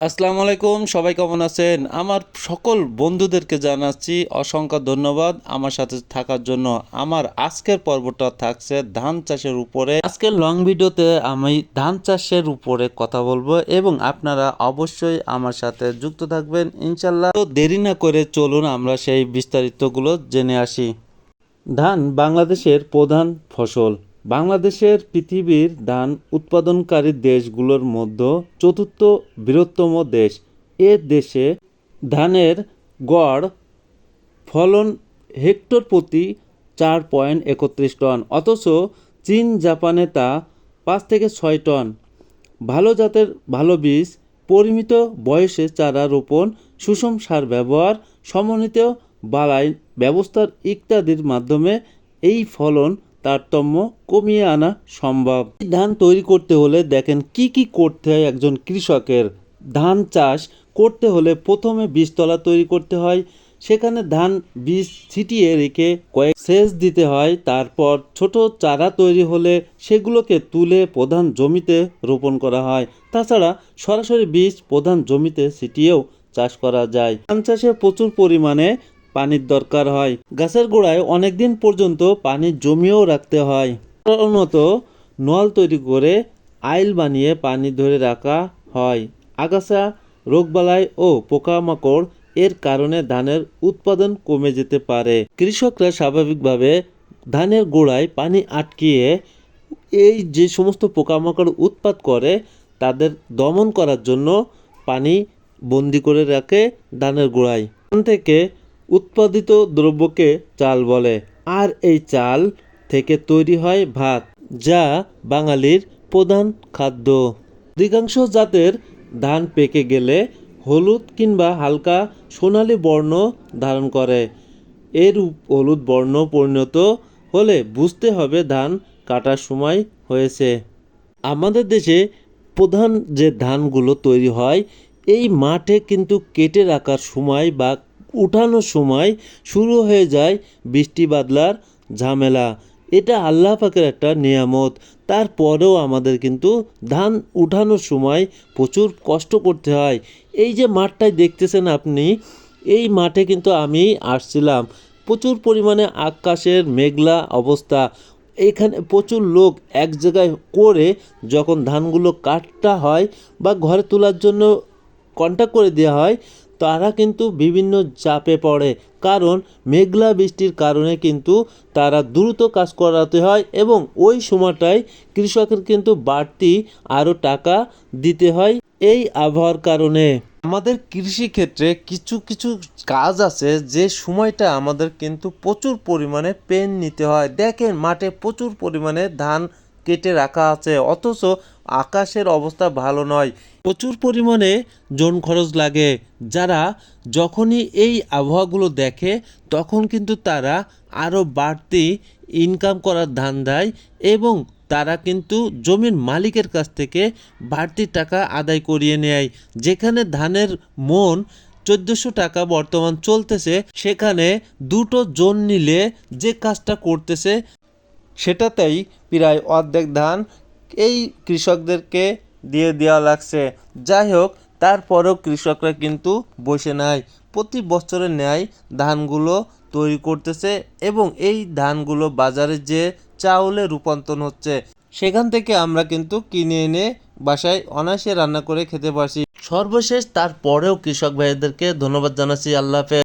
আসসালামু আলাইকুম, সবাই কেমন আছেন? আমার সকল বন্ধুদেরকে জানাচ্ছি অসংখ্য ধন্যবাদ আমার সাথে থাকার জন্য। আমার আজকের পর্বটা থাকছে ধান চাষের উপরে। আজকের লং ভিডিওতে আমি ধান চাষের উপরে কথা বলবো এবং আপনারা অবশ্যই আমার সাথে যুক্ত থাকবেন ইনশাল্লাহ। তো দেরি না করে চলুন আমরা সেই বিস্তারিতগুলো জেনে আসি। ধান বাংলাদেশের প্রধান ফসল। বাংলাদেশের পৃথিবীর ধান উৎপাদনকারী দেশগুলোর মধ্যে চতুর্থ বৃহত্তম দেশ। এ দেশে ধানের গড় ফলন হেক্টর প্রতি 4.31 টন, অথচ চীন জাপানে তা 5 থেকে 6 টন। ভালো জাতের ভালো বীজ, পরিমিত বয়সে চারা রোপণ, সুষম সার ব্যবহার, সমন্বিত বালাই ব্যবস্থার ইত্যাদির মাধ্যমে এই ফলন তারতম্য কমিয়ে আনা সম্ভব। ধান তৈরি করতে হলে দেখেন কি কি করতে হয় একজন কৃষকের। ধান চাষ করতে হলে প্রথমে বীজতলা তৈরি করতে হয়, সেখানে ধান বীজ ছিটিয়ে রেখে কয়েক সেচ দিতে হয়। তারপর ছোট চারা তৈরি হলে সেগুলোকে তুলে প্রধান জমিতে রোপণ করা হয়। তাছাড়া সরাসরি বীজ প্রধান জমিতে ছিটিয়েও চাষ করা যায়। ধান চাষে প্রচুর পরিমাণে পানির দরকার হয়। গাছের গোড়ায় অনেকদিন পর্যন্ত পানি জমিয়েও রাখতে হয়। সাধারণত নল তৈরি করে আইল বানিয়ে পানি ধরে রাখা হয়। আগাছা, রোগবালাই ও পোকামাকড় এর কারণে ধানের উৎপাদন কমে যেতে পারে। কৃষকরা স্বাভাবিকভাবে ধানের গোড়ায় পানি আটকিয়ে এই যে সমস্ত পোকামাকড় উৎপাত করে তাদের দমন করার জন্য পানি বন্দি করে রাখে ধানের গোড়ায়। ধান থেকে উৎপাদিত দ্রব্যকে চাল বলে, আর এই চাল থেকে তৈরি হয় ভাত, যা বাঙালির প্রধান খাদ্য। অধিকাংশ জাতের ধান পেকে গেলে হলুদ কিংবা হালকা সোনালী বর্ণ ধারণ করে। এরূপ হলুদ বর্ণ পরিণত হলে বুঝতে হবে ধান কাটার সময় হয়েছে। আমাদের দেশে প্রধান যে ধানগুলো তৈরি হয় এই মাঠে কিন্তু কেটে রাখার সময় বা উঠানোর সময় শুরু হয়ে যায় বৃষ্টি বাদলার ঝামেলা। এটা আল্লাহ পাকের একটা নিয়ামত। তারপরেও আমাদের কিন্তু ধান উঠানোর সময় প্রচুর কষ্ট করতে হয়। এই যে মাঠটায় দেখতেছেন আপনি, এই মাঠে কিন্তু আমি আসছিলাম। প্রচুর পরিমাণে আকাশের মেঘলা অবস্থা। এখানে প্রচুর লোক এক জায়গায় করে যখন ধানগুলো কাটা হয় বা ঘরে তোলার জন্য কন্টাক্ট করে দেওয়া হয়, তারা কিন্তু বিভিন্ন চাপে পড়ে, কারণ মেঘলা বৃষ্টির কারণে কিন্তু তারা দ্রুত কাজ করাতে হয় এবং ওই সময়টায় কৃষকের কিন্তু বাড়তি আরও টাকা দিতে হয় এই আবহাওয়ার কারণে। আমাদের কৃষি ক্ষেত্রে কিছু কিছু কাজ আছে যে সময়টা আমাদের কিন্তু প্রচুর পরিমাণে পেন নিতে হয়। দেখেন মাঠে প্রচুর পরিমাণে ধান কেটে রাখা আছে, অথচ আকাশের অবস্থা ভালো নয়। প্রচুর পরিমাণে জন খরচ লাগে। যারা যখনই এই আবহাওয়াগুলো দেখে তখন কিন্তু তারা আরও বাড়তি ইনকাম করার ধান্দায় এবং তারা কিন্তু জমির মালিকের কাছ থেকে বাড়তি টাকা আদায় করিয়ে নেয়। যেখানে ধানের মন 1400 টাকা বর্তমান চলতেছে, সেখানে দুটো জন নিলে যে কাজটা করতেছে সেটাতেই প্রায় অর্ধেক ধান এই কৃষকদেরকে দিয়ে দেওয়া লাগছে। যাই হোক, তারপরেও কৃষকরা কিন্তু বসে নাই, প্রতি বছরের ন্যায় ধানগুলো তৈরি করতেছে এবং এই ধানগুলো বাজারে যে চাউলে রূপান্তর হচ্ছে, সেখান থেকে আমরা কিন্তু কিনে এনে বাসায় অনায়াসে রান্না করে খেতে পারছি। সর্বশেষ তারপরেও কৃষক ভাইদেরকে ধন্যবাদ জানাচ্ছি। আল্লাহ হাফেজ।